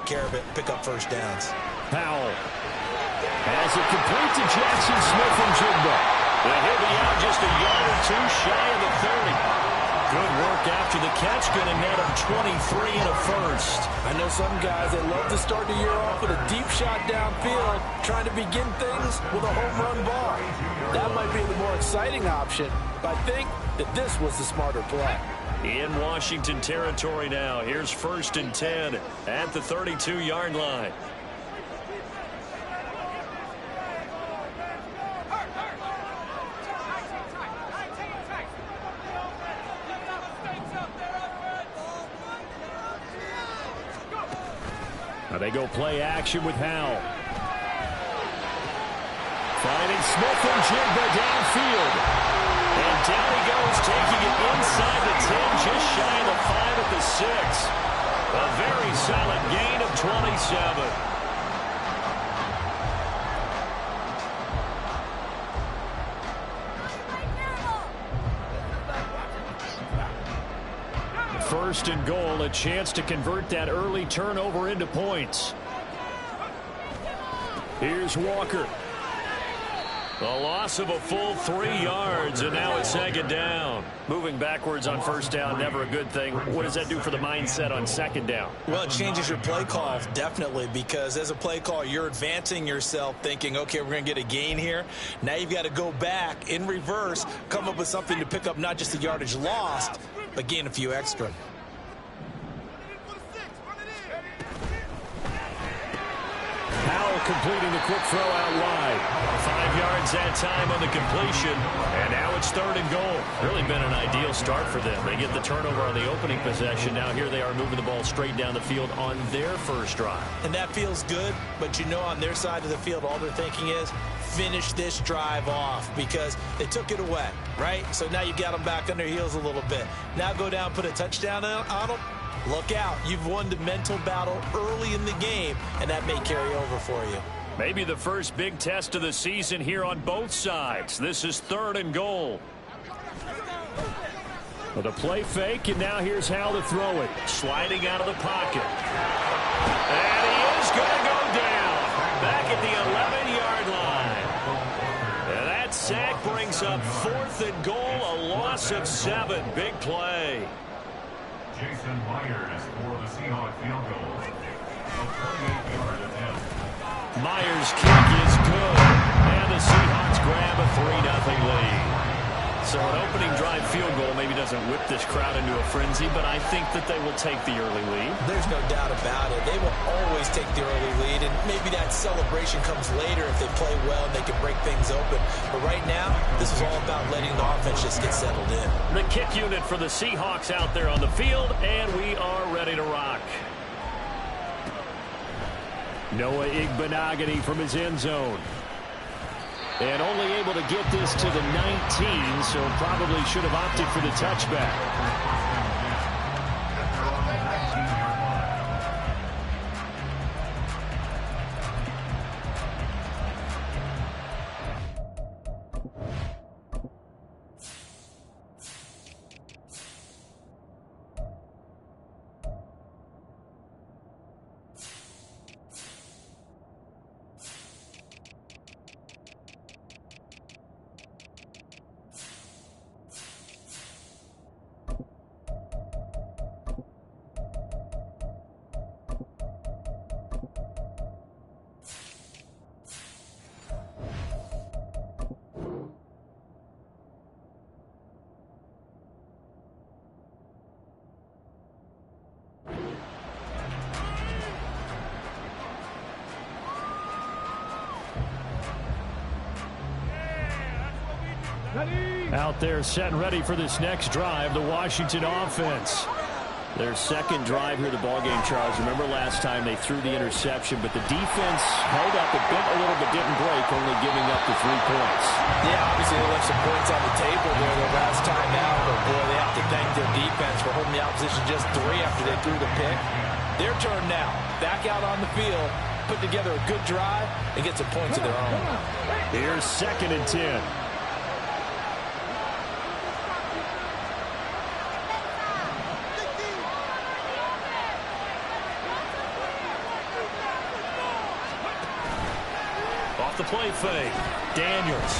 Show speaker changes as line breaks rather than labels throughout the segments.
take care of it, pick up first downs.
Powell has it complete to Jackson Smith and Jigba. And he'll be out just a yard or two shy of the 30. Good work after the catch, going to net him 23 and a first.
I know some guys that love to start the year off with a deep shot downfield, trying to begin things with a home run ball. That might be the more exciting option, but I think that this was the smarter play.
In Washington territory now, here's 1st and 10 at the 32-yard line. Now they go play action with Howell. Finding Smith and Jigba downfield. And down he goes, taking it inside the 10, just shy of the 5 at the 6. A very solid gain of 27. First and goal, a chance to convert that early turnover into points. Here's Walker. A loss of a full 3 yards, and now it's 2nd down. Moving backwards on 1st down, never a good thing. What does that do for the mindset on 2nd down?
Well, it changes your play call, definitely, because as a play call, you're advancing yourself thinking, okay, we're going to get a gain here. Now you've got to go back in reverse, come up with something to pick up not just the yardage lost, but gain a few extra.
Powell completing the quick throw out wide. 5 yards that time on the completion. And now it's 3rd and goal. Really been an ideal start for them. They get the turnover on the opening possession. Now here they are moving the ball straight down the field on their first drive.
And that feels good, but you know on their side of the field, all they're thinking is finish this drive off because they took it away, right? So now you got them back on their heels a little bit. Now go down, put a touchdown on them. Look out. You've won the mental battle early in the game, and that may carry over for you.
Maybe the first big test of the season here on both sides. This is 3rd and goal. Well, the play fake, and now here's how to throw it. Sliding out of the pocket. And he is going to go down. Back at the 11-yard line. And that sack brings up 4th and goal, a loss of 7. Big play.
Jason Myers for the Seahawks field goal. A 48-yard attempt.
Myers' kick is good. And the Seahawks grab a 3-0 lead. So an opening drive field goal maybe doesn't whip this crowd into a frenzy, but I think that they will take the early lead.
There's no doubt about it. They will always take the early lead, and maybe that celebration comes later if they play well and they can break things open. But right now, this is all about letting the offense just get settled in.
The kick unit for the Seahawks out there on the field, and we are ready to rock. Noah Igbenogany from his end zone. And only able to get this to the 19, so probably should have opted for the touchback. Out there set and ready for this next drive, the Washington offense. Their second drive here of the ballgame, Charles. Remember last time they threw the interception, but the defense held up a little bit, didn't break, only giving up the 3 points.
Yeah, obviously they left some points on the table there the last time out, but boy, they have to thank their defense for holding the opposition just 3 after they threw the pick. Their turn now. Back out on the field, put together a good drive, and get some points of their own.
Here's 2nd and 10. off the play fake. Daniels.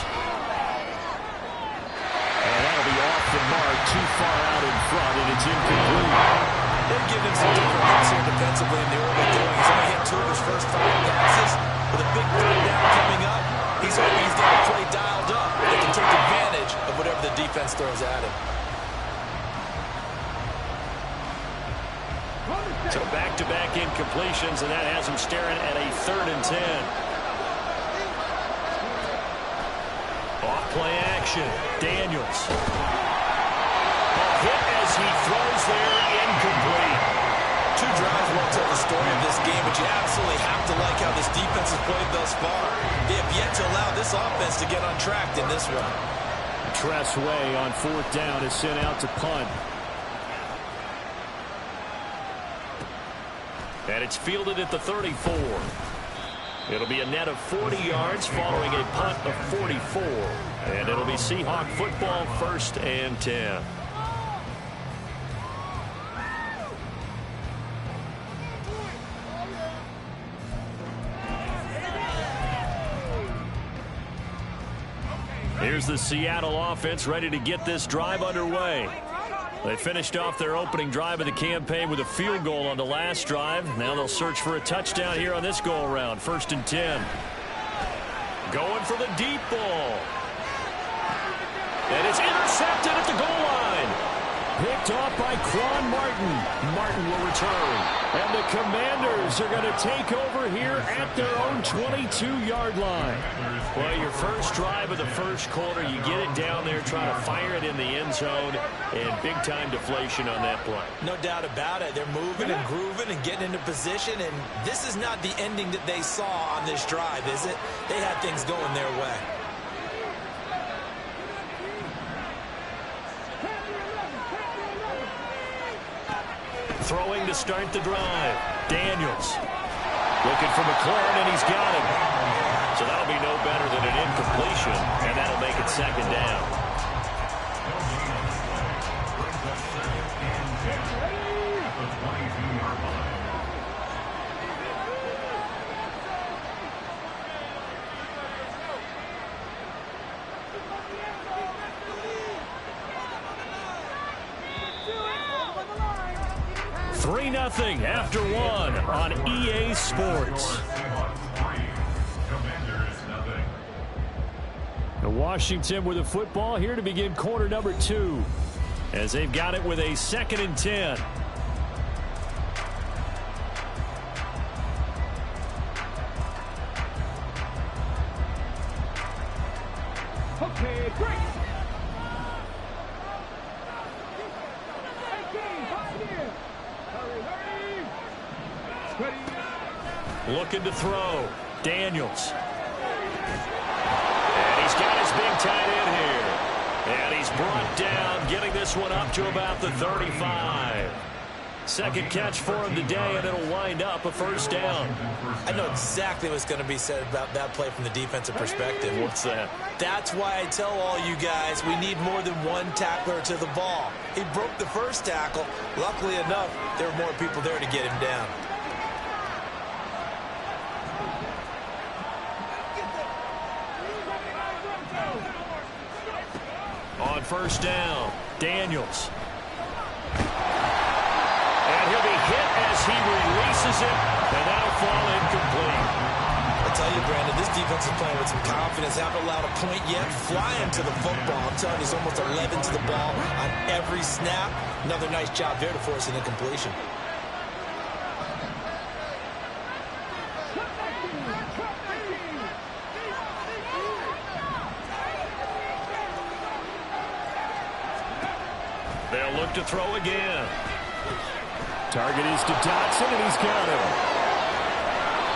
And that'll be off the mark, too far out in front, and it's incomplete.
They're giving him some different looks here defensively in the early going. He's only hit 2 of his first 5 passes. With a big third down coming up, he's hoping he's got a play dialed up that can take advantage of whatever the defense throws at him.
So back-to-back incompletions, and that has him staring at a 3rd and 10. Off-play action. Daniels. A hit as he throws there, incomplete.
2 drives won't tell the story of this game, but you absolutely have to like how this defense has played thus far. They have yet to allow this offense to get on track in this one.
Tressway on 4th down is sent out to punt. And it's fielded at the 34. It'll be a net of 40 yards following a punt of 44. And it'll be Seahawk football, 1st and 10. Here's the Seattle offense ready to get this drive underway. They finished off their opening drive of the campaign with a field goal on the last drive. Now they'll search for a touchdown here on this go-around. 1st and 10. Going for the deep ball. And it's intercepted at the goal line. Picked off by Quan Martin. Martin will return. And the Commanders are going to take over here at their own 22-yard line. Well, your first drive of the first quarter, you get it down there, try to fire it in the end zone, and big-time deflation on that play.
No doubt about it. They're moving and grooving and getting into position, and this is not the ending that they saw on this drive, is it? They had things going their way.
Throwing to start the drive. Daniels. Looking for McLaurin, and he's got him. So that'll be no better than an incompletion, and that'll make it 2nd down. Nothing after 1 on EA Sports. Washington with the football here to begin quarter number 2 as they've got it with a 2nd and 10.
Okay, great.
Looking to throw. Daniels. And he's got his big tight end here. And he's brought down, getting this one up to about the 35. Second catch for him today, and it'll wind up a 1st down.
I know exactly what's going to be said about that play from the defensive perspective.
What's that?
That's why I tell all you guys we need more than one tackler to the ball. He broke the first tackle. Luckily enough, there were more people there to get him down.
On 1st down, Daniels. And he'll be hit as he releases it, and that'll fall incomplete.
I'll tell you, Brandon, this defense is playing with some confidence. Haven't allowed a point yet. Flying to the football. I'm telling you, he's almost 11 to the ball on every snap. Another nice job there to force an incompletion.
They'll look to throw again. Target is to Dotson, and he's got him.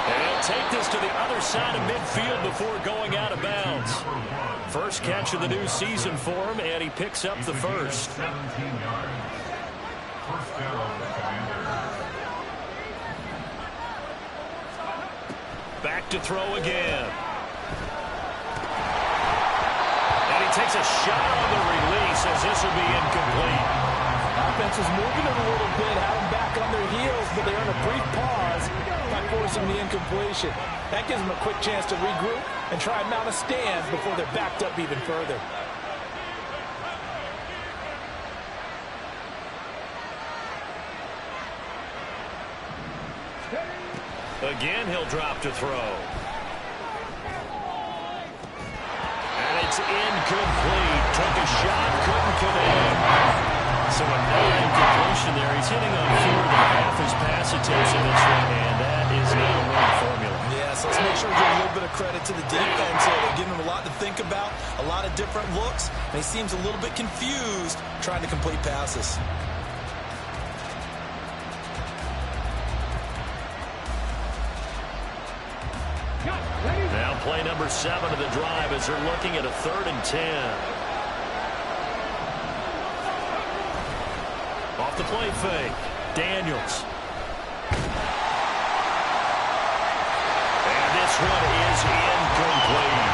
And he'll take this to the other side of midfield before going out of bounds. First catch of the new season for him, and he picks up the first.
17 yards. First down, Commanders.
Back to throw again. And he takes a shot on the release as this will be incomplete.
Offense is moving it a little bit, have them back on their heels, but they're on a brief pause. Got forcing the incompletion. That gives them a quick chance to regroup and try and mount a stand before they're backed up even further.
Again, he'll drop to throw. And it's incomplete. Took a shot, couldn't connect. So another incompletion there. He's hitting on fewer than half his pass attempts in this one, and that is not a winning formula.
Yes, let's make sure we give a little bit of credit to the defense here. They're giving him a lot to think about, a lot of different looks, and he seems a little bit confused trying to complete passes.
Now play number 7 of the drive as they're looking at a 3rd and 10. Off the play fake. Daniels. And this one is incomplete.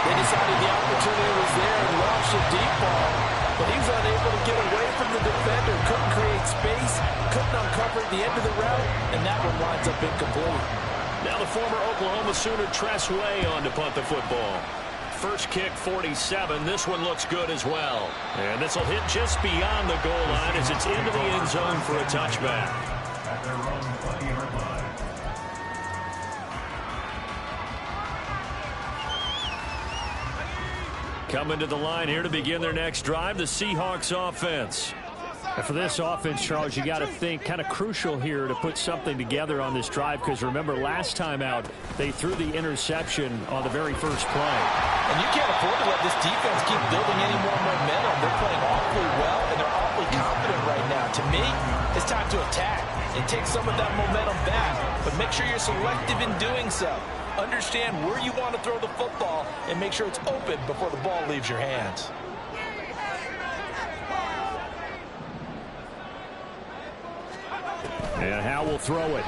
They decided the opportunity was there and launched a deep ball, but he was unable to get away from the defender, couldn't create space, couldn't uncover at the end of the route, and that one winds up incomplete.
Now the former Oklahoma Sooner Tress Way on to punt the football. First kick, 47. This one looks good as well. And this will hit just beyond the goal line as it's into the end zone for a touchback.
At their own 20-yard line.
Coming to the line here to begin their next drive, the Seahawks offense.
And for this offense, Charles, you got to think kind of crucial here to put something together on this drive, because remember last time out they threw the interception on the very first play.
And you can't afford to let this defense keep building any more momentum. They're playing awfully well, and they're awfully confident right now. To me, it's time to attack and take some of that momentum back, but make sure you're selective in doing so. Understand where you want to throw the football and make sure it's open before the ball leaves your hands.
And Howe will throw it.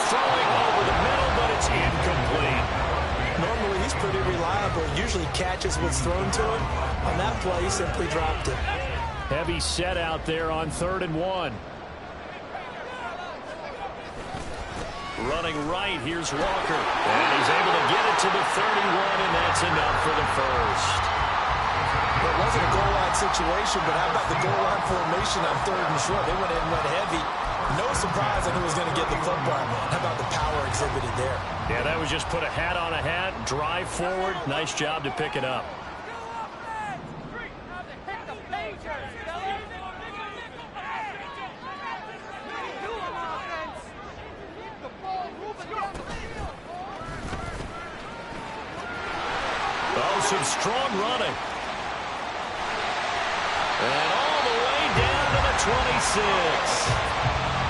Throwing over the middle, but it's incomplete.
Normally, he's pretty reliable. Usually catches what's thrown to him. On that play, he simply dropped it.
Heavy set out there on 3rd and 1.
Running right, here's Walker. And he's able to get it to the 31, and that's enough for the first.
It wasn't a goal line situation, but how about the goal line formation on 3rd and short? They went in and went heavy. No surprise on who was going to get the football. How about the power exhibited there?
Yeah, that was just put a hat on a hat, drive forward. Nice job to pick it up. Oh, some strong running. And all the way down to the 26.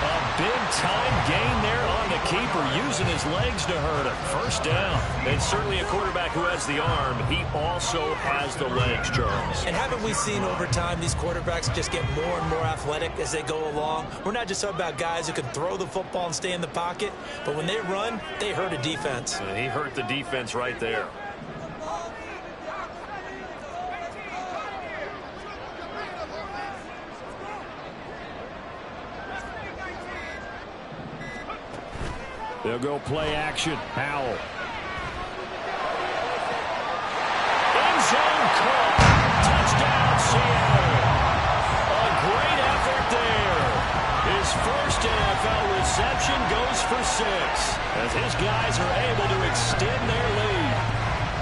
A big-time gain there on the keeper, using his legs to hurt him. First down. And certainly a quarterback who has the arm, he also has the legs, Charles.
And haven't we seen over time these quarterbacks just get more and more athletic as they go along? We're not just talking about guys who can throw the football and stay in the pocket, but when they run, they hurt a defense.
And he hurt the defense right there.
They'll go play action. Howell.
End zone caught. Touchdown, Seattle. A great effort there. His first NFL reception goes for 6 as his guys are able to extend their lead.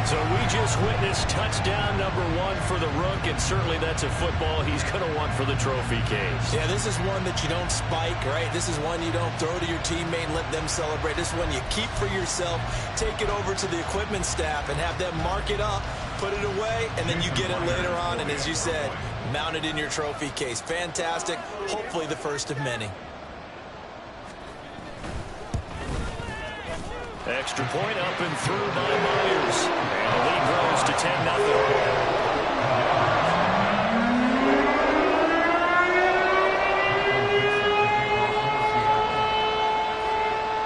So we just witnessed touchdown number 1 for the Rook, and certainly that's a football he's going to want for the trophy case.
Yeah, this is one that you don't spike, right? This is one you don't throw to your teammate and let them celebrate. This is one you keep for yourself, take it over to the equipment staff and have them mark it up, put it away, and then you get it later on. And as you said, mount it in your trophy case. Fantastic. Hopefully the first of many.
Extra point up and through by Myers. And the lead grows to 10-0.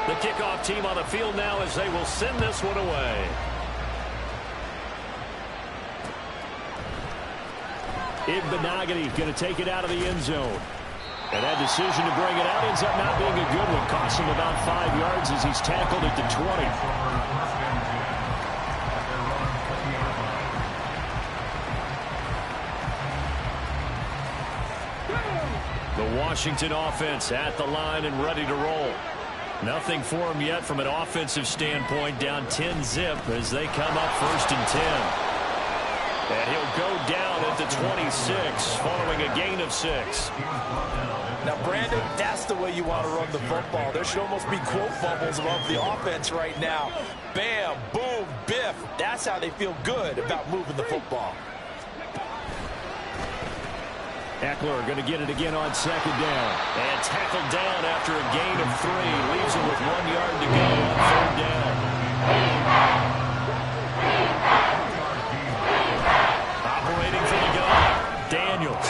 The kickoff team on the field now as they will send this one away.
Ibbenagany going to take it out of the end zone. And that decision to bring it out ends up not being a good one. Costs him about 5 yards as he's tackled at the 20. The Washington offense at the line and ready to roll. Nothing for him yet from an offensive standpoint. Down 10-zip as they come up 1st and 10. And he'll go down at the 26 following a gain of 6.
Now, Brandon, that's the way you want to run the football. There should almost be quote bubbles above the offense right now. Bam, boom, biff. That's how they feel good about moving the football.
Eckler going to get it again on 2nd down. And tackled down after a gain of 3. Leaves him with 1 yard to go on 3rd down. Operating for the gun, Daniels.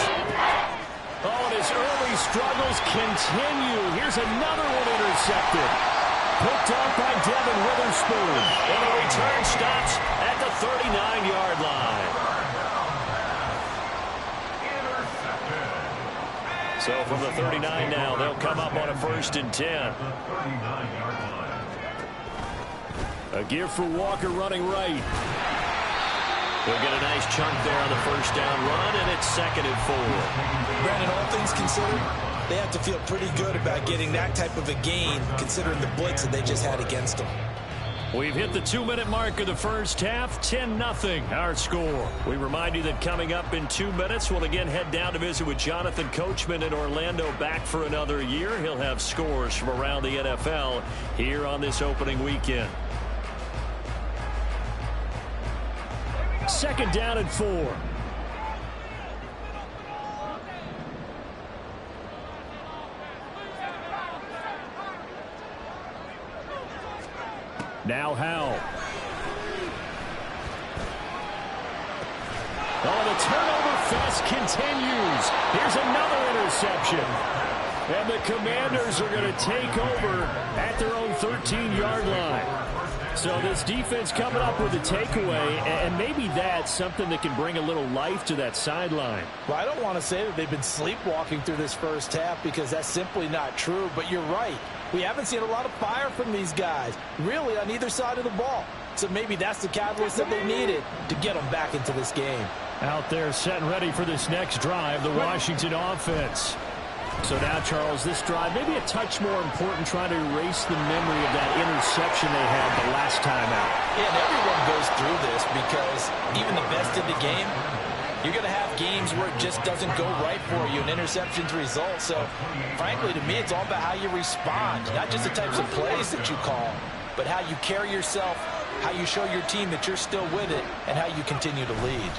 Oh, and his early struggles continue. Here's another one intercepted. Picked up by Devin Witherspoon. And the return stops at the 39-yard line. So from the 39 now, they'll come up on a 1st and 10. A give for Walker running right. They'll get a nice chunk there on the 1st down run, and it's 2nd and 4.
Brandon, all things considered, they have to feel pretty good about getting that type of a gain, considering the blitz that they just had against them.
We've hit the 2-minute mark of the first half. 10-0 our score. We remind you that coming up in 2 minutes, we'll again head down to visit with Jonathan Coachman in Orlando, back for another year. He'll have scores from around the NFL here on this opening weekend. 2nd down and 4. Now Howell. Oh, the turnover fest continues. Here's another interception. And the Commanders are going to take over at their own 13-yard line. So this defense coming up with a takeaway, and maybe that's something that can bring a little life to that sideline.
Well, I don't want to say that they've been sleepwalking through this first half because that's simply not true, but you're right. We haven't seen a lot of fire from these guys, really, on either side of the ball. So maybe that's the catalyst that they needed to get them back into this game.
Out there set and ready for this next drive, the Washington offense. So now, Charles, this drive maybe a touch more important, trying to erase the memory of that interception they had the last time out.
Yeah, and everyone goes through this because even the best in the game, you're going to have games where it just doesn't go right for you, and interceptions result. So, frankly, to me, it's all about how you respond, not just the types of plays that you call, but how you carry yourself, how you show your team that you're still with it, and how you continue to lead.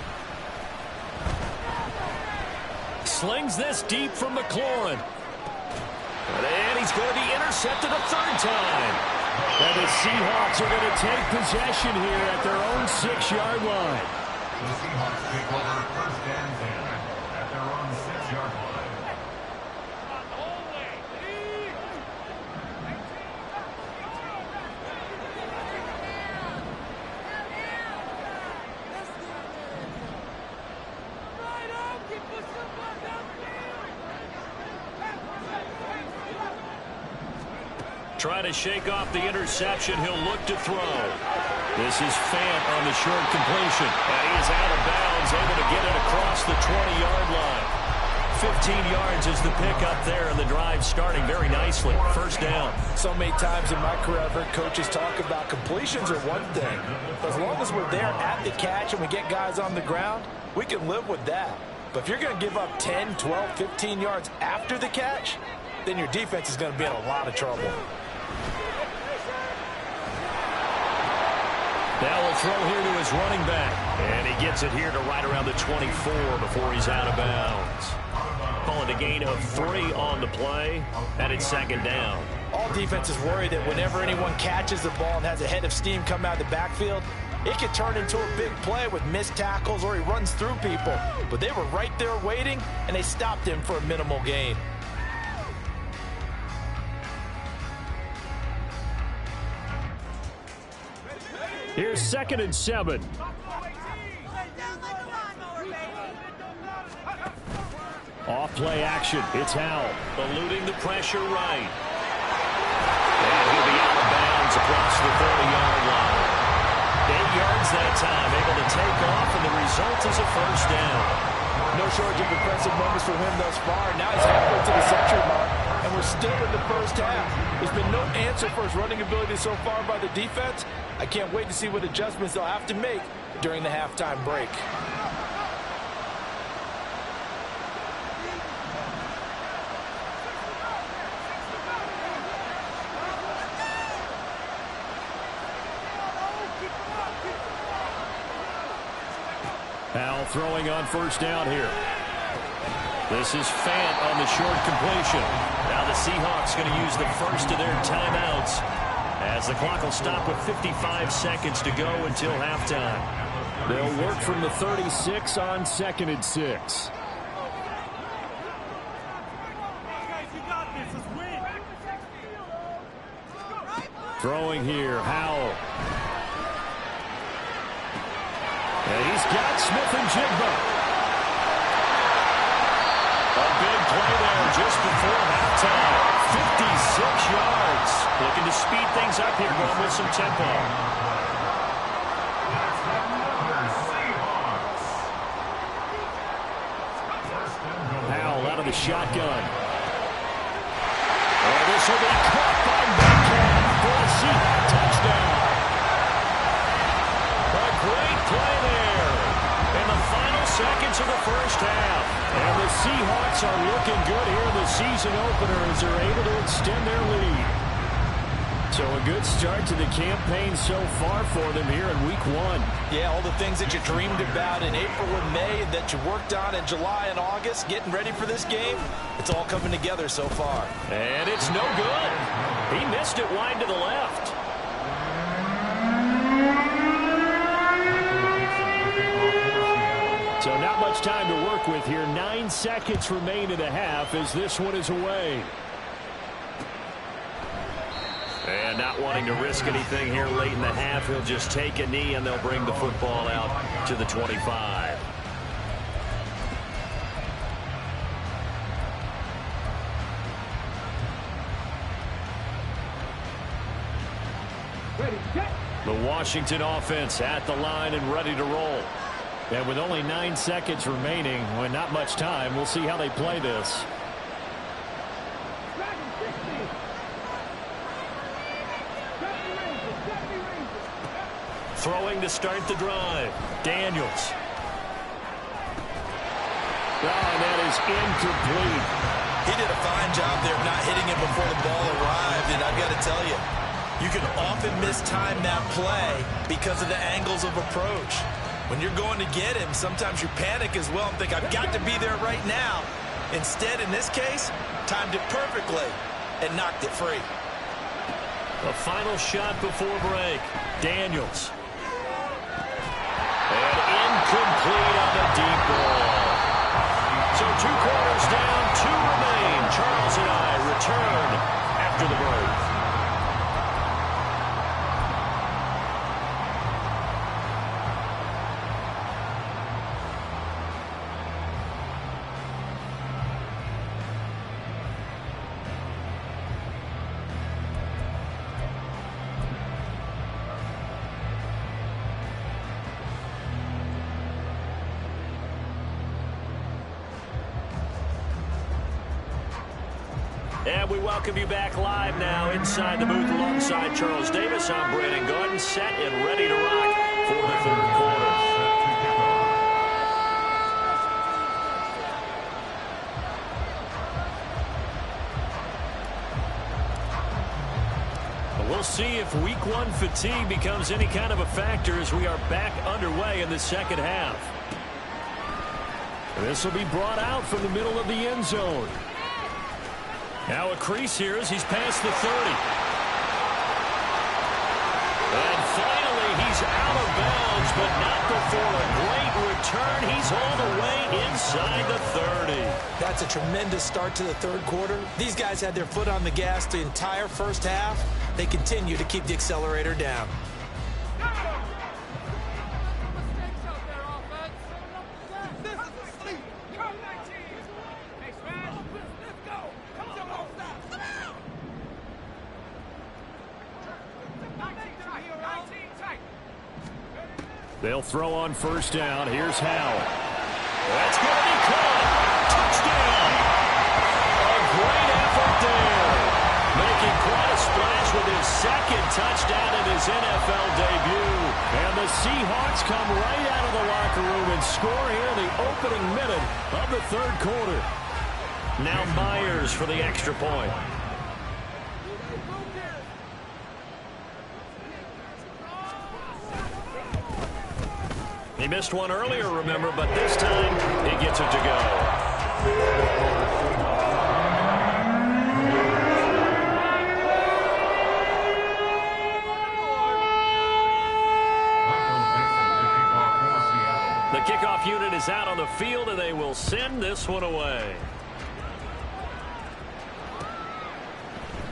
Slings this deep from McLaurin. And he's going to be intercepted a 3rd time. And the Seahawks are going to take possession here at their own 6-yard line.
The Seahawks take over 1st and 10 at their own 6-yard line.
Trying to shake off the interception. He'll look to throw. This is Fant on the short completion. And he is out of bounds, able to get it across the 20-yard line. 15 yards is the pickup there, and the drive starting very nicely. 1st down.
So many times in my career I've heard coaches talk about completions are one thing. As long as we're there at the catch and we get guys on the ground, we can live with that. But if you're going to give up 10, 12, 15 yards after the catch, then your defense is going to be in a lot of trouble.
Now we'll throw here to his running back. And he gets it here to right around the 24 before he's out of bounds. Calling a gain of 3 on the play. And it's 2nd down.
All defenses worry that whenever anyone catches the ball and has a head of steam come out of the backfield, it could turn into a big play with missed tackles or he runs through people. But they were right there waiting, and they stopped him for a minimal gain.
Here's 2nd and 7. Off play action. It's Howell.
Eluding the pressure right. And he'll be out of bounds across the 30-yard line. 8 yards that time, able to take off, and the result is a first down.
No shortage of impressive moments for him thus far. Now he's halfway to the century mark, and we're still in the first half. There's been no answer for his running ability so far by the defense. I can't wait to see what adjustments they'll have to make during the halftime break.
Howell throwing on first down here. This is Fant on the short completion. Now the Seahawks going to use the first of their timeouts as the clock will stop with 55 seconds to go until halftime. They'll work from the 36 on 2nd and 6. Throwing here, Howell. And he's got Smith and Jigba. A big play there just before halftime. 56 yards. Looking to speed things up here, going with some tempo. Howell out of the shotgun. And this will be caught by Metcalf for a Seahawk touchdown. A great play there in the final seconds of the first half. And the Seahawks are looking good here in the season opener as they're able to extend their lead. So a good start to the campaign so far for them here in week 1.
Yeah, all the things that you dreamed about in April and May and that you worked on in July and August, getting ready for this game, it's all coming together so far.
And it's no good. He missed it wide to the left.
So not much time to work with here. 9 seconds remain in the half as this one is away.
And not wanting to risk anything here late in the half, he'll just take a knee and they'll bring the football out to the 25. The Washington offense at the line and ready to roll. And with only 9 seconds remaining, with not much time, we'll see how they play this. Throwing to start the drive. Daniels. Oh, that is incomplete.
He did a fine job there of not hitting it before the ball arrived, and I've got to tell you, you can often mistime that play because of the angles of approach. When you're going to get him, sometimes you panic as well and think, I've got to be there right now. Instead, in this case, timed it perfectly and knocked it free.
A final shot before break. Daniels. And incomplete on the deep ball. So 2 quarters down, 2 remain. Charles and I return after the break. And we welcome you back live now inside the booth alongside Charles Davis. I'm Brandon Gordon, set and ready to rock for the 3rd quarter. We'll see if week 1 fatigue becomes any kind of a factor as we are back underway in the 2nd half. This will be brought out from the middle of the end zone. Now a crease here as he's past the 30. And finally he's out of bounds, but not before a great return. He's all the way inside the 30.
That's a tremendous start to the 3rd quarter. These guys had their foot on the gas the entire first half. They continue to keep the accelerator down.
They'll throw on first down. Here's Howell. That's going to be caught. Touchdown. A great effort there. Making quite a splash with his second touchdown in his NFL debut. And the Seahawks come right out of the locker room and score here in the opening minute of the third quarter. Now Myers for the extra point. He missed one earlier, remember, but this time he gets it to go. The kickoff unit is out on the field, and they will send this one away.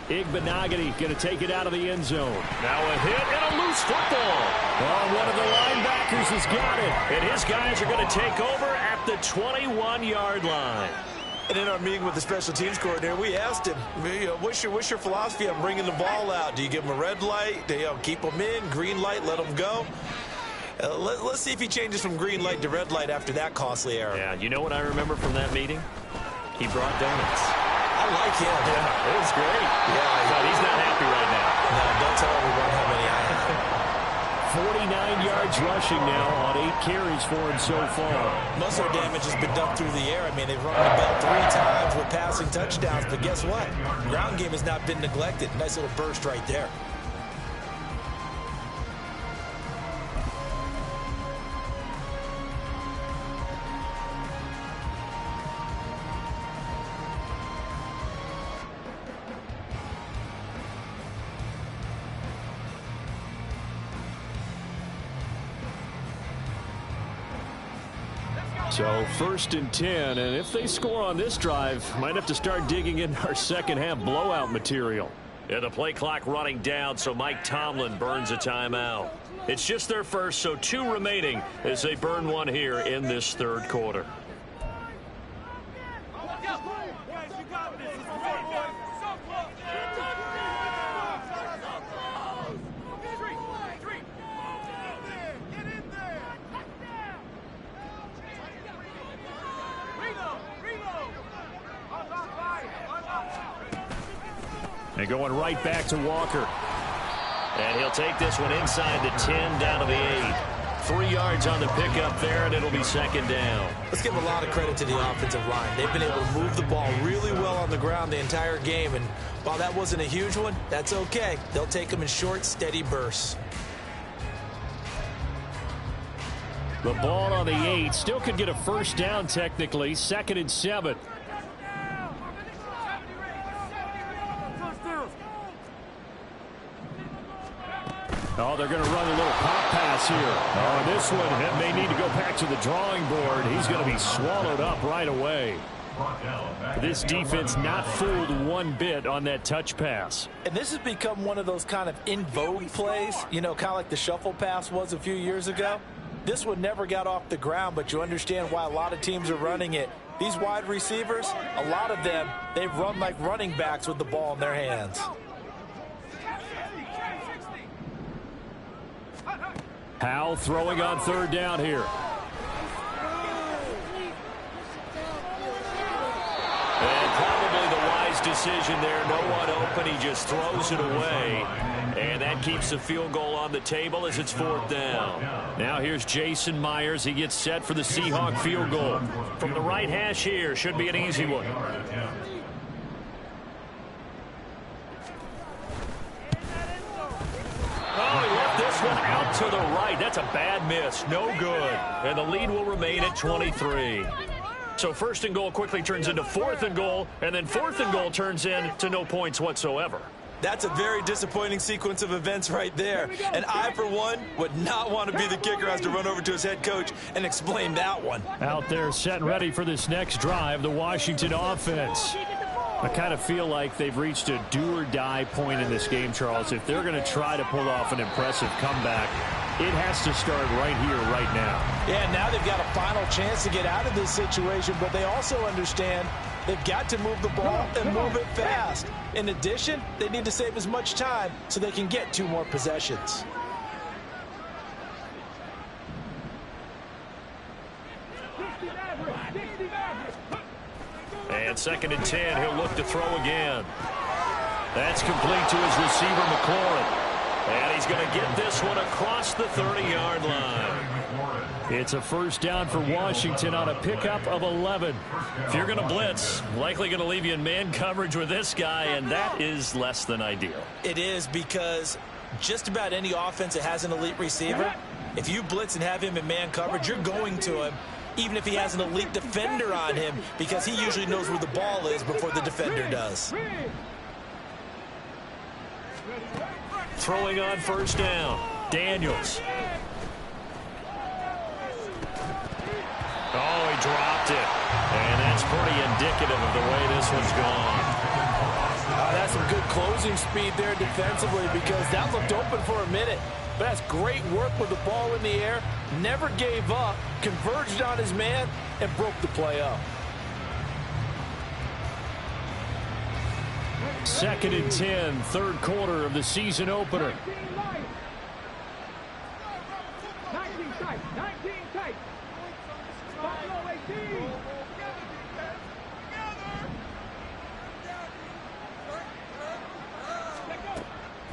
Igbenogany going to take it out of the end zone. Now a hit and a loose football. Oh, one of the linebackers has got it. And his guys are going to take over at the 21-yard line.
And in our meeting with the special teams coordinator, we asked him, what's your philosophy on bringing the ball out? Do you give them a red light? Do you keep them in? Green light, let them go? Let's see if he changes from green light to red light after that costly error.
Yeah, you know what I remember from that meeting? He brought donuts.
I like him.
Yeah, it was great.
Yeah,
but he's not happy right now.
No, don't tell everyone how many I have.
49 yards rushing now on 8 carries for him so far.
Most of their damage has been done through the air. I mean, they've run the ball 3 times with passing touchdowns, but guess what? Ground game has not been neglected. Nice little burst right there.
So 1st and 10, and if they score on this drive, might have to start digging in our second half blowout material. Yeah, the play clock running down, so Mike Tomlin burns a timeout. It's just their first, so 2 remaining as they burn one here in this third quarter. And going right back to Walker. And he'll take this one inside the 10 down to the 8. 3 yards on the pickup there, and it'll be second down.
Let's give a lot of credit to the offensive line. They've been able to move the ball really well on the ground the entire game. And while that wasn't a huge one, that's okay. They'll take them in short, steady bursts.
The ball on the 8. Still could get a first down technically. 2nd and 7. Oh, they're going to run a little pop pass here. Oh, this one may need to go back to the drawing board. He's going to be swallowed up right away. This defense not fooled one bit on that touch pass.
And this has become one of those kind of in vogue plays, you know, kind of like the shuffle pass was a few years ago. This one never got off the ground, but you understand why a lot of teams are running it. These wide receivers, a lot of them, they've run like running backs with the ball in their hands.
Howell throwing on 3rd down here. And probably the wise decision there. No one open. He just throws it away. And that keeps the field goal on the table as it's 4th down. Now here's Jason Myers. He gets set for the Seahawk field goal. From the right hash here. Should be an easy one. Oh, he left this one out to the right. That's a bad miss. No good. And the lead will remain at 23. So 1st and goal quickly turns into 4th and goal, and then 4th and goal turns into no points whatsoever.
That's a very disappointing sequence of events right there. And I, for one, would not want to be the kicker who has to run over to his head coach and explain that one.
Out there set and ready for this next drive, the Washington offense. I kind of feel like they've reached a do-or-die point in this game, Charles. If they're going to try to pull off an impressive comeback, it has to start right here, right now.
Yeah, now they've got a final chance to get out of this situation, but they also understand they've got to move the ball and move it fast. In addition, they need to save as much time so they can get 2 more possessions.
On 2nd and 10, he'll look to throw again. That's complete to his receiver, McLaurin. And he's going to get this one across the 30-yard line. It's a first down for Washington on a pickup of 11. If you're going to blitz, likely going to leave you in man coverage with this guy, and that is less than ideal.
It is, because just about any offense that has an elite receiver, if you blitz and have him in man coverage, you're going to him, even if he has an elite defender on him, because he usually knows where the ball is before the defender does.
Throwing on first down, Daniels. Oh, he dropped it. And that's pretty indicative of the way this one's gone.
That's some good closing speed there defensively, because that looked open for a minute. But that's great work with the ball in the air. Never gave up, converged on his man, and broke the play up.
2nd and 10, third quarter of the season opener.
19 tight. Buffalo 18.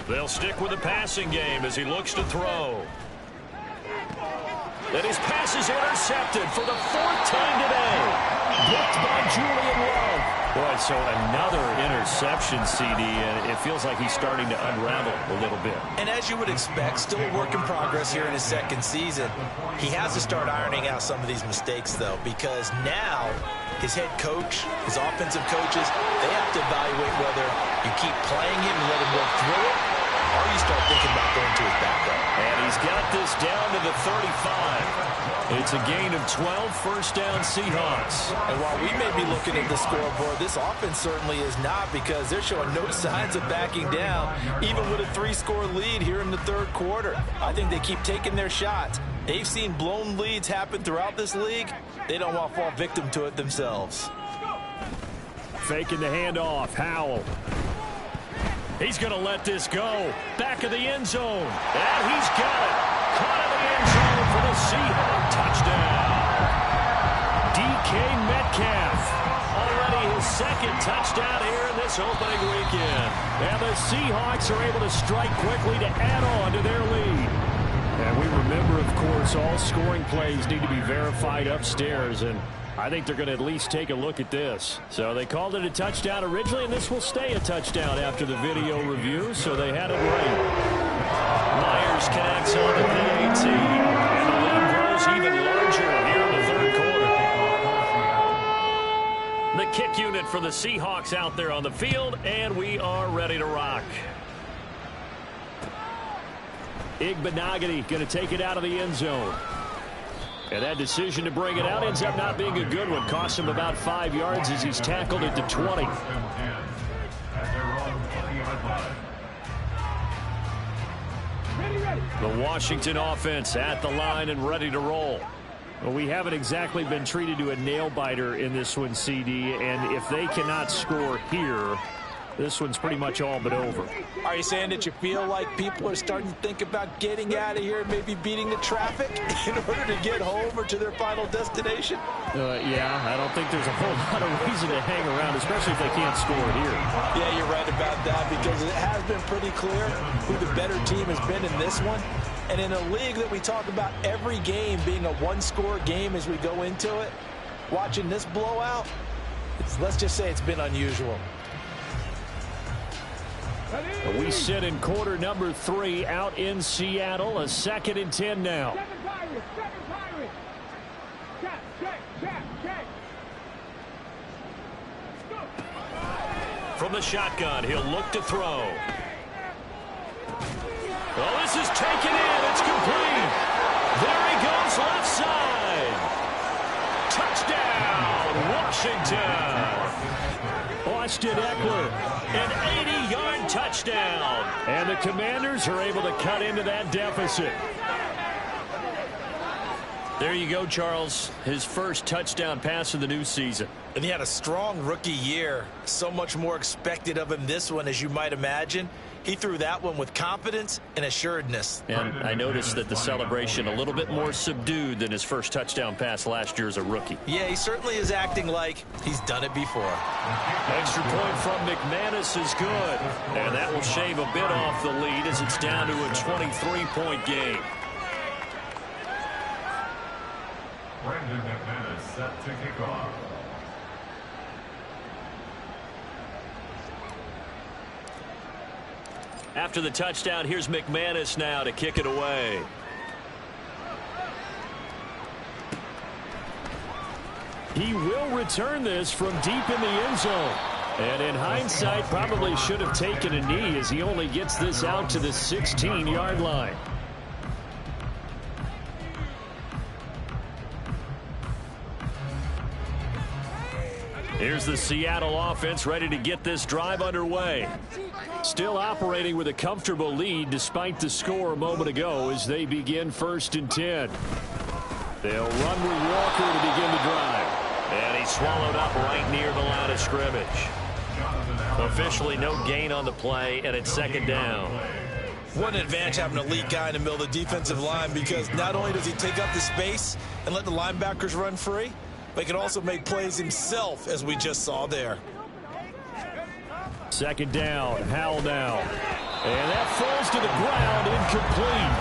They'll stick with the passing game as he looks to throw. And his pass is intercepted for the 4th time today. Blocked by Julian Love. Boy, so another interception, CD, and it feels like he's starting to unravel a little bit.
And as you would expect, still a work in progress here in his 2nd season. He has to start ironing out some of these mistakes, though, because now his head coach, his offensive coaches, they have to evaluate whether you keep playing him and let him work through it, or you start thinking about going to his backup.
And he's got this down to the 35. It's a gain of 12, first down Seahawks.
And while we may be looking at the scoreboard, this offense certainly is not, because they're showing no signs of backing down, even with a 3-score lead here in the 3rd quarter. I think they keep taking their shots. They've seen blown leads happen throughout this league. They don't want to fall victim to it themselves.
Faking the handoff, Howell.
He's going to let this go. Back of the end zone. And he's got it. Caught in the end zone for the Seahawks touchdown. DK Metcalf. Already his 2nd touchdown here in this opening weekend. And the Seahawks are able to strike quickly to add on to their lead. And we remember, of course, all scoring plays need to be verified upstairs, and I think they're going to at least take a look at this. So they called it a touchdown originally, and this will stay a touchdown after the video review, so they had it right. Myers connects on the PAT, and the lead grows even larger here in the 3rd quarter. The kick unit for the Seahawks out there on the field, and we are ready to rock. Igbenogany going to take it out of the end zone. And that decision to bring it out ends up not being a good one. Costs him about 5 yards as he's tackled at the 20. The Washington offense at the line and ready to roll. Well, we haven't exactly been treated to a nail-biter in this one, CD. And if they cannot score here, this one's pretty much all but over.
Are you saying that you feel like people are starting to think about getting out of here and maybe beating the traffic in order to get home or to their final destination?
Yeah, I don't think there's a whole lot of reason to hang around, especially if they can't score here.
Yeah, you're right about that, because it has been pretty clear who the better team has been in this one. And in a league that we talk about every game being a 1-score game as we go into it, watching this blowout, let's just say it's been unusual.
We sit in quarter number 3 out in Seattle. A 2nd and 10 now.
From the shotgun, he'll look to throw. Oh, this is taken in. It's complete. There he goes, left side. Touchdown, Washington.
Austin Eckler.
An 80-yard touchdown.
And the Commanders are able to cut into that deficit. There you go, Charles. His first touchdown pass of the new season.
And he had a strong rookie year. So much more expected of him this one, as you might imagine. He threw that one with confidence and assuredness.
And I noticed that the celebration a little bit more subdued than his first touchdown pass last year as a rookie.
Yeah, he certainly is acting like he's done it before.
Extra point from McManus is good. And that will shave a bit off the lead as it's down to a 23-point game.
Brandon McManus set to kick off.
After the touchdown, here's McManus now to kick it away. He will return this from deep in the end zone. And in hindsight, probably should have taken a knee as he only gets this out to the 16-yard line. Here's the Seattle offense ready to get this drive underway. Still operating with a comfortable lead despite the score a moment ago as they begin 1st and 10. They'll run with Walker to begin the drive. And he's swallowed up right near the line of scrimmage. Officially no gain on the play, and it's 2nd down.
What an advantage having an elite guy in the middle of the defensive line, because not only does he take up the space and let the linebackers run free, but he can also make plays himself, as we just saw there.
2nd down, Howell now. And that falls to the ground, incomplete.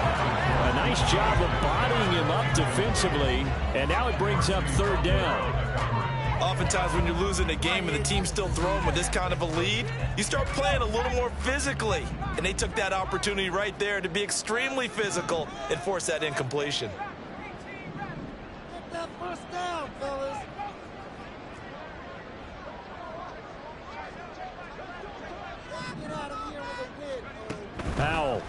A nice job of bodying him up defensively, and now it brings up 3rd down.
Oftentimes when you're losing a game and the team's still throwing with this kind of a lead, you start playing a little more physically. And they took that opportunity right there to be extremely physical and force that incompletion.
Get that first down, fellas. Get out of here with a win, man.
Howell.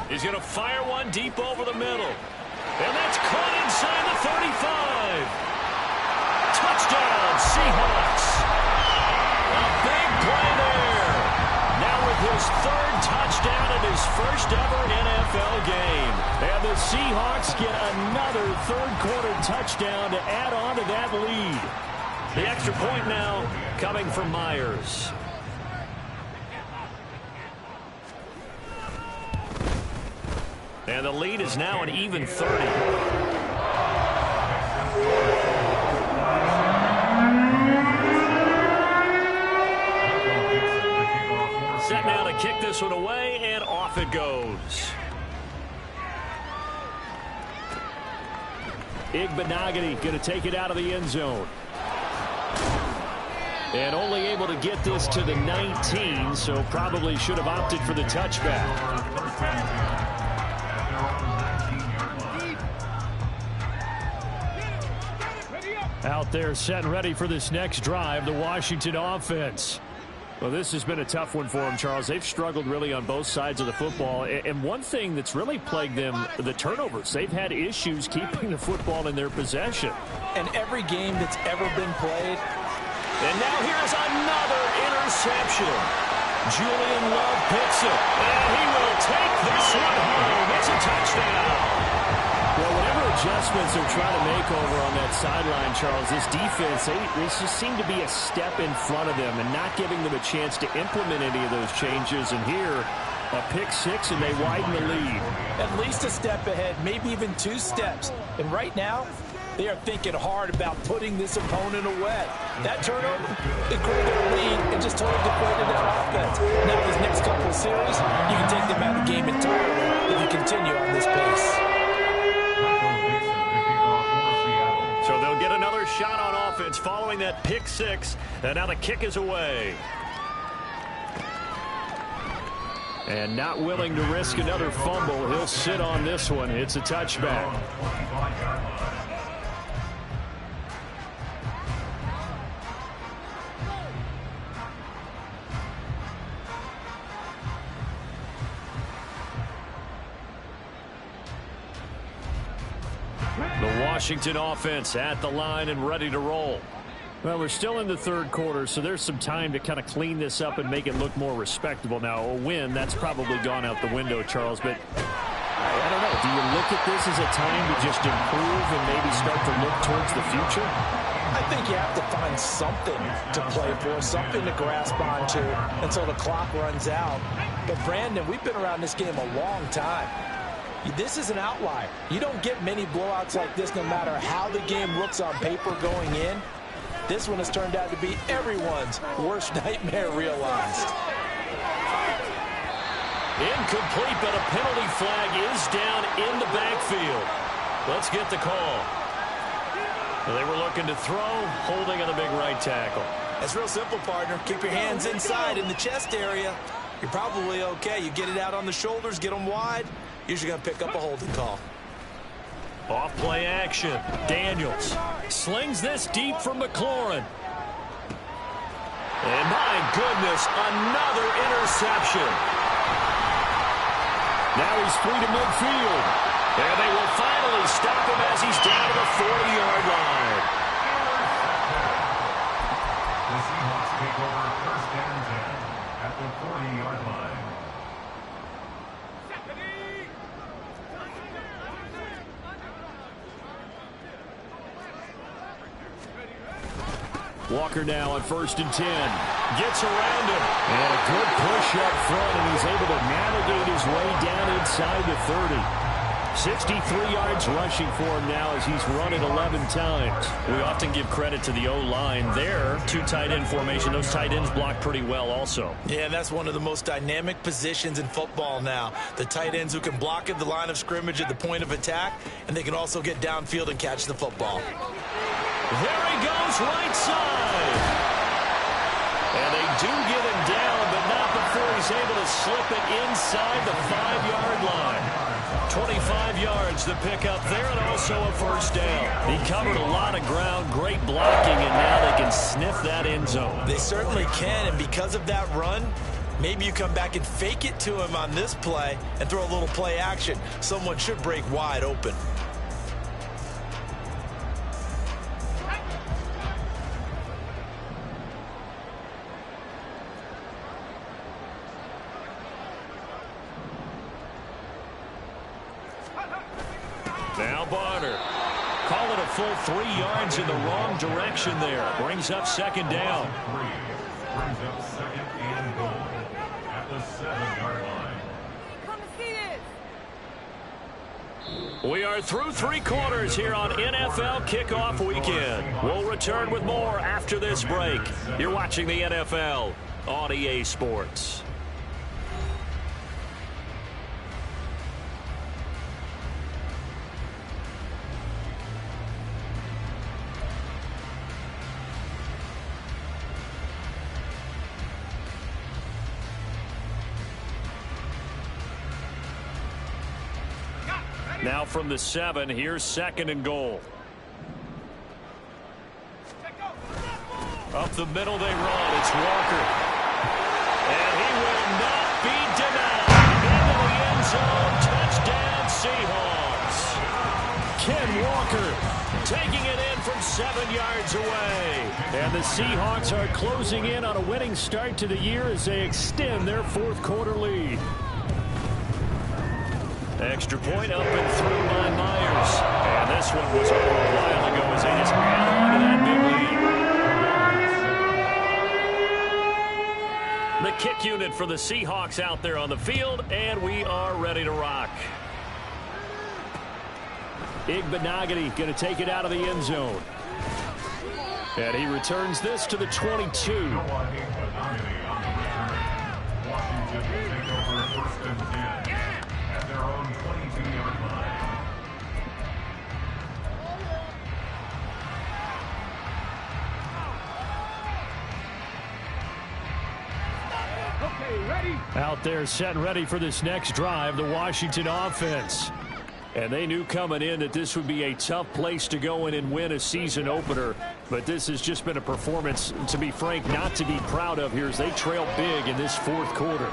He's going to fire one deep over the middle. And that's caught inside the 35. Touchdown, Seahawks. A big play there. Now with his 3rd touchdown in his first ever NFL game. And the Seahawks get another 3rd-quarter touchdown to add on to that lead. The extra point now coming from Myers. And the lead is now an even 30. Set now to kick this one away, and off it goes. Igbenogany going to take it out of the end zone. And only able to get this to the 19, so probably should have opted for the touchback. Out there set and ready for this next drive, the Washington offense. Well, this has been a tough one for them, Charles. They've struggled really on both sides of the football. And one thing that's really plagued them, the turnovers. They've had issues keeping the football in their possession.
And every game that's ever been played.
And now here's another interception. Julian Love picks it. And he will take this one home. It's a touchdown. Well, whatever adjustments they're trying to make over on that sideline, Charles, this defense, they just seem to be a step in front of them and not giving them a chance to implement any of those changes. And here, a pick-6, and they widen the lead.
At least a step ahead, maybe even 2 steps. And right now, they are thinking hard about putting this opponent away. That turnover, it created a lead and just totally depleted that offense. Now, these next couple of series, you can take them out of the game entirely if you continue on this pace.
So they'll get another shot on offense following that pick-6, and now the kick is away. And not willing to risk another fumble, he'll sit on this one. It's a touchback. The Washington offense at the line and ready to roll. Well, we're still in the 3rd quarter, so there's some time to kind of clean this up and make it look more respectable. Now, a win, that's probably gone out the window, Charles, but I don't know. Do you look at this as a time to just improve and maybe start to look towards the future?
I think you have to find something to play for, something to grasp onto until the clock runs out. But, Brandon, we've been around this game a long time. This is an outlier. You don't get many blowouts like this no matter how the game looks on paper going in. This one has turned out to be everyone's worst nightmare realized.
Incomplete, but a penalty flag is down in the backfield. Let's get the call. They were looking to throw, holding on the big right tackle.
That's real simple, partner. Keep your hands inside in the chest area. You're probably okay. You get it out on the shoulders, get them wide. Usually going to pick up a holding call.
Off play action. Daniels slings this deep for McLaurin. And my goodness, another interception.
Now he's free to midfield.
And they will finally stop him as he's down to the 40-yard line.
The Seahawks take over first and 10 at the 40-yard line.
Walker now on 1st and 10. Gets around him. And a good push up front, and he's able to navigate his way down inside the 30. 63 yards rushing for him now as he's run it 11 times.
We often give credit to the O-line there. 2 tight end formation. Those tight ends block pretty well also.
Yeah, that's one of the most dynamic positions in football now. The tight ends who can block at the line of scrimmage at the point of attack, and they can also get downfield and catch the football.
There he goes, right side. And they do get him down, but not before he's able to slip it inside the 5-yard line. 25 yards the pick up there, and also a first down. He covered a lot of ground, great blocking, and now they can sniff that end zone.
They certainly can, and because of that run, maybe you come back and fake it to him on this play and throw a little play action. Someone should break wide open.
Now Barner. Call it a full 3 yards in the wrong direction there. Brings up second down.
Brings up second and goal at the 7-yard line.
Come and see this.
We are through 3 quarters here on NFL Kickoff Weekend. We'll return with more after this break. You're watching the NFL on EA Sports. Now from the 7, here's second and goal. Up the middle they run. It's Walker. And he will not be denied. Into the end zone. Touchdown Seahawks.
Ken Walker
Taking it in from 7 yards away.
And the Seahawks are closing in on a winning start to the year as they extend their 4th quarter lead.
Extra point up and through by Myers. And this one was over a while ago as they just add on to that big lead. The kick unit for the Seahawks out there on the field, and we are ready to rock.
Igbenogany going to take it out of the end zone. And he returns this to the 22.
Washington will take over first and 10 at their own 22-yard line.
Out there set and ready for this next drive, the Washington offense. And they knew coming in that this would be a tough place to go in and win a season opener. But this has just been a performance, to be frank, not to be proud of here as they trail big in this 4th quarter.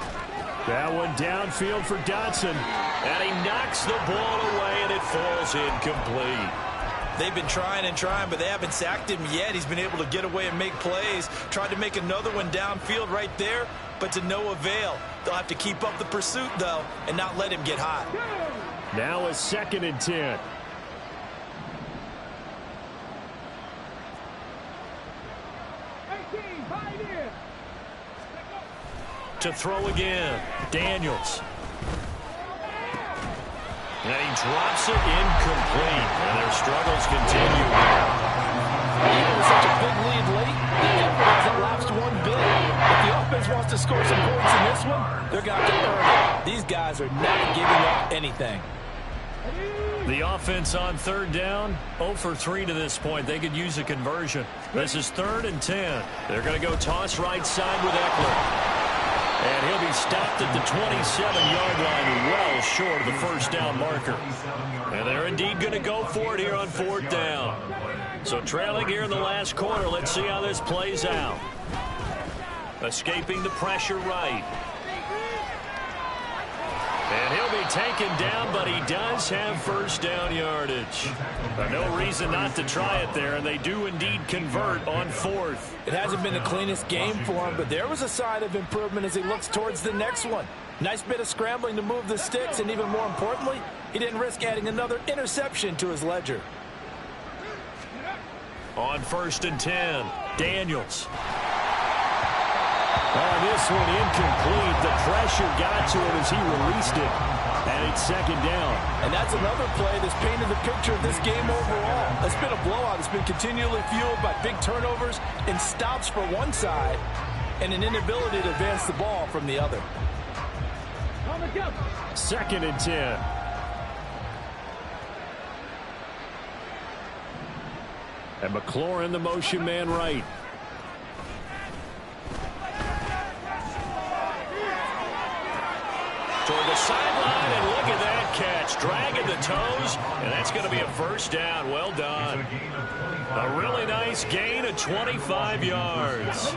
That one downfield for Dotson.
And he knocks the ball away, and it falls incomplete.
They've been trying and trying, but they haven't sacked him yet. He's been able to get away and make plays. Tried to make another one downfield right there, but to no avail. They'll have to keep up the pursuit, though, and not let him get hot.
Now a 2nd and 10.
To throw again, Daniels. And he drops it incomplete. And their struggles continue.
Even with such a big lead late, the effort hasn't lapsed one bit. If the offense wants to score some points in this one, they're going to have to earn it. These guys are not giving up anything.
The offense on 3rd down, 0 for 3 to this point. They could use a conversion. This is 3rd and 10. They're going to go toss right side with Eckler. And he'll be stopped at the 27-yard line, well short of the 1st down marker. And they're indeed going to go for it here on 4th down. So trailing here in the last quarter, let's see how this plays out. Escaping the pressure right. And he'll be taken down, but he does have 1st down yardage. But no reason not to try it there, and they do indeed convert on 4th.
It hasn't been the cleanest game for him, but there was a sign of improvement as he looks towards the next one. Nice bit of scrambling to move the sticks, and even more importantly, he didn't risk adding another interception to his ledger.
On 1st and 10, Daniels.
This one incomplete. The pressure got to him as he released it. And it's 2nd down.
And that's another play that's painted the picture of this game overall. It's been a blowout. It's been continually fueled by big turnovers and stops for one side and an inability to advance the ball from the other.
2nd and 10. And McLaurin, the motion man right.
Toward the sideline, and look at that catch. Dragging the toes, and that's going to be a 1st down. Well done. A really nice gain of 25 yards.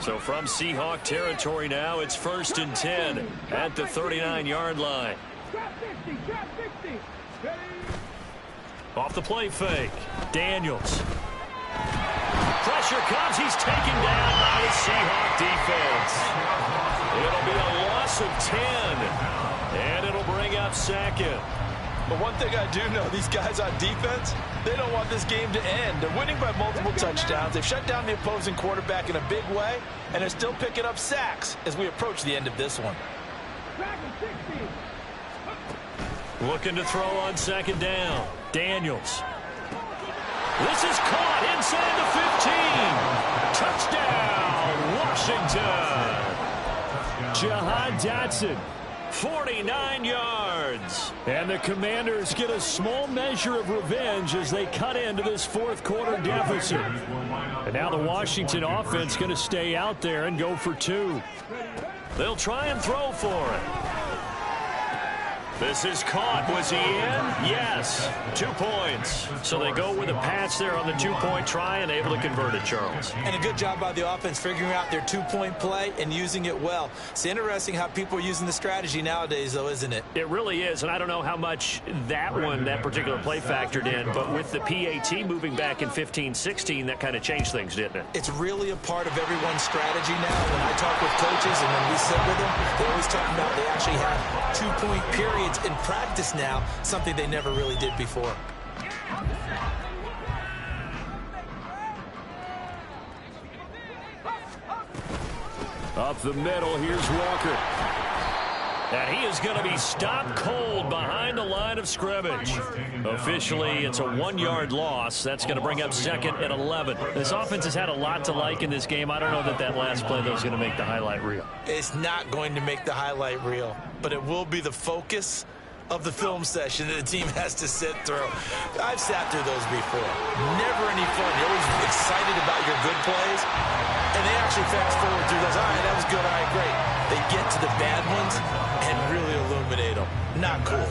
So from Seahawk territory now, it's 1st and 10 at the 39-yard line. Off the play fake. Daniels. Pressure comes. He's taken down by the Seahawk defense. It'll be a loss of 10, and it'll bring up 2nd.
But one thing I do know, these guys on defense, they don't want this game to end. They're winning by multiple touchdowns. They've shut down the opposing quarterback in a big way, and they're still picking up sacks as we approach the end of this one.
Looking to throw on 2nd down. Daniels. This is caught inside the 15. Touchdown, Washington.
Jahan Dotson.
49 yards.
And the Commanders get a small measure of revenge as they cut into this 4th quarter deficit. And now the Washington offense going to stay out there and go for 2.
They'll try and throw for it. This is caught. Was he in? Yes. 2 points. So they go with a pass there on the 2-point try and able to convert it, Charles.
And a good job by the offense figuring out their 2-point play and using it well. It's interesting how people are using the strategy nowadays, though, isn't it?
It really is, and I don't know how much that particular play factored in, but with the PAT moving back in 15-16, that kind of changed things, didn't it?
It's really a part of everyone's strategy now. When I talk with coaches and when we sit with them, they always talk about they actually have 2-point periods in practice now, something they never really did before.
Up the middle, here's Walker.
And he is going to be stopped cold behind the line of scrimmage. Officially, it's a 1-yard loss. That's going to bring up 2nd and 11. This offense has had a lot to like in this game. I don't know that last play, though, is going to make the highlight reel.
It's not going to make the highlight reel, but it will be the focus of the film session that the team has to sit through. I've sat through those before. Never any fun. You're always excited about your good plays, and they actually fast forward through those. All right, that was good. All right, great. They get to the bad ones and really illuminate them. Not cool.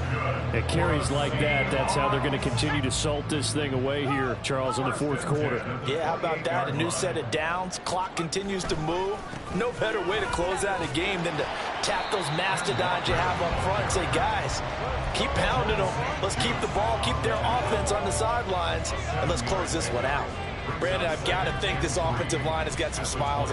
It carries like that. That's how they're going to continue to salt this thing away here, Charles, in the 4th quarter.
Yeah, how about that? A new set of downs. Clock continues to move. No better way to close out a game than to tap those mastodons you have up front and say, guys, keep pounding them. Let's keep the ball, keep their offense on the sidelines, and let's close this one out. Brandon, I've got to think this offensive line has got some smiles.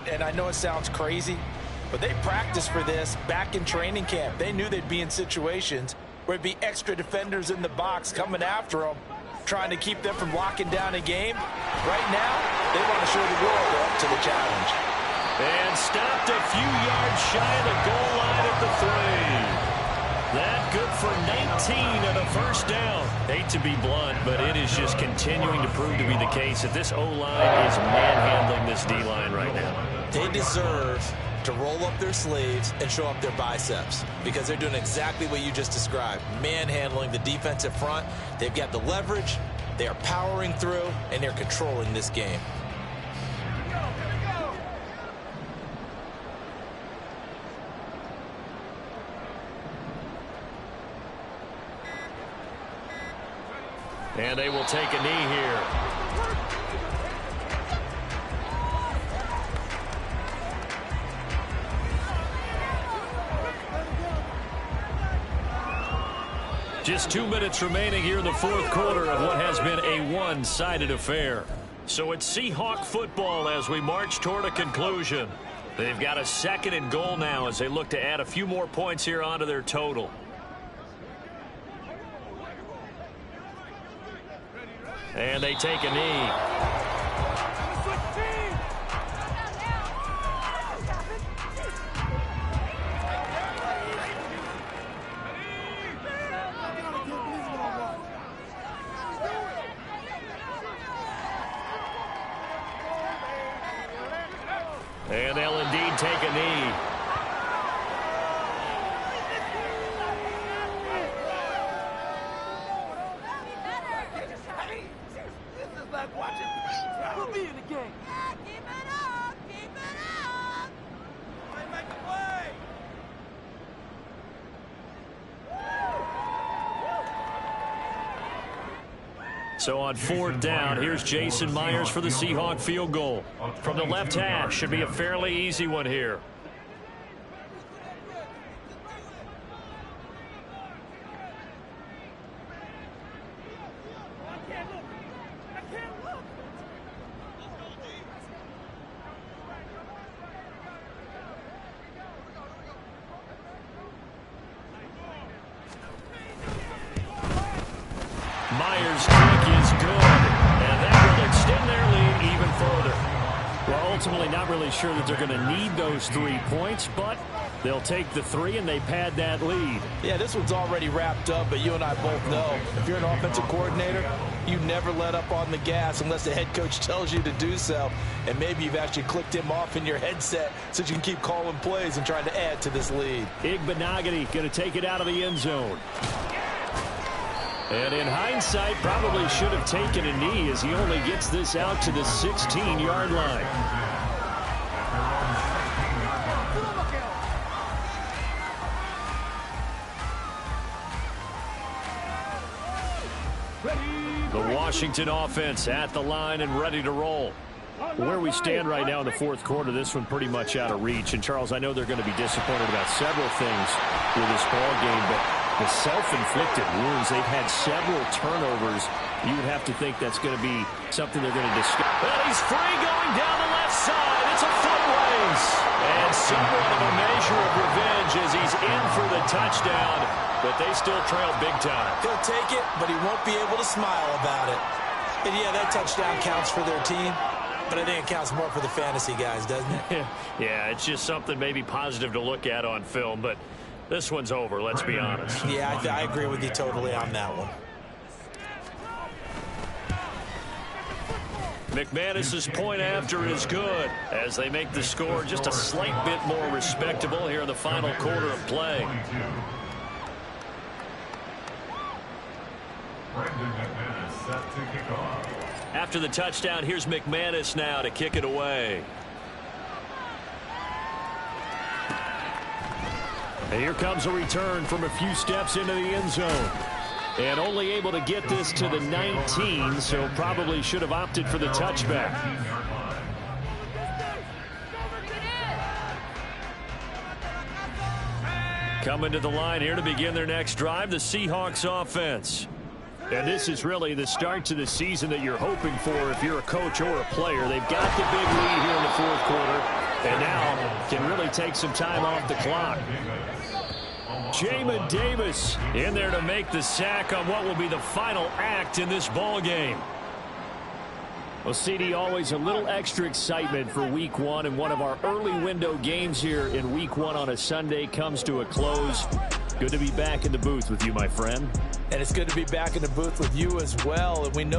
and I know it sounds crazy, but they practiced for this back in training camp. They knew they'd be in situations where it'd be extra defenders in the box coming after them, trying to keep them from locking down a game. Right now, they want to show the world they're up to the challenge.
And stopped a few yards shy of the goal line at the 3. That good for 19 and a first down. Hate to be blunt, but it is just continuing to prove to be the case that this O-line is manhandling this D-line right now.
They deserve to roll up their sleeves and show up their biceps because they're doing exactly what you just described, manhandling the defensive front. They've got the leverage, they are powering through, and they're controlling this game.
And they will take a knee here. Just 2 minutes remaining here in the fourth quarter of what has been a one-sided affair. So it's Seahawk football as we march toward a conclusion. They've got a 2nd and goal now as they look to add a few more points here onto their total. And they take a knee. And they'll indeed take a knee. So on 4th down, here's Jason Myers for the Seahawk field goal. From the left hash, should be a fairly easy one here. Myers' kick is good, and that will extend their lead even further. Well, ultimately not really sure that they're going to need those 3 points, but they'll take the 3 and they pad that lead.
Yeah, this one's already wrapped up, but you and I both know if you're an offensive coordinator, you never let up on the gas unless the head coach tells you to do so, and maybe you've actually clicked him off in your headset so you can keep calling plays and trying to add to this lead.
Igbenogany going to take it out of the end zone. And in hindsight, probably should have taken a knee as he only gets this out to the 16-yard line. The Washington offense at the line and ready to roll. Where we stand right now in the fourth quarter, this one pretty much out of reach. And, Charles, I know they're going to be disappointed about several things with this ball game, but the self-inflicted wounds, they've had several turnovers. You would have to think that's going to be something they're going to discuss.
Well, he's free going down the left side. It's a foot race. And somewhat of a measure of revenge as he's in for the touchdown, but they still trail big time.
He'll take it, but he won't be able to smile about it. And, yeah, that touchdown counts for their team, but I think it counts more for the fantasy guys, doesn't it?
Yeah, it's just something maybe positive to look at on film, but this one's over, let's be honest.
Yeah, I agree with you totally on that one.
McManus's point after is good as they make the score just a slight bit more respectable here in the final quarter of play. After the touchdown, here's McManus now to kick it away.
And here comes a return from a few steps into the end zone. And only able to get this to the 19, so probably should have opted for the touchback.
Coming to the line here to begin their next drive, the Seahawks offense.
And this is really the start to the season that you're hoping for if you're a coach or a player. They've got the big lead here in the fourth quarter. And now can really take some time off the clock. Jamin Davis in there to make the sack on what will be the final act in this ball game. Well, CD, always a little extra excitement for Week 1, and one of our early window games here in Week 1 on a Sunday comes to a close. Good to be back in the booth with you, my friend.
And it's good to be back in the booth with you as well. And we know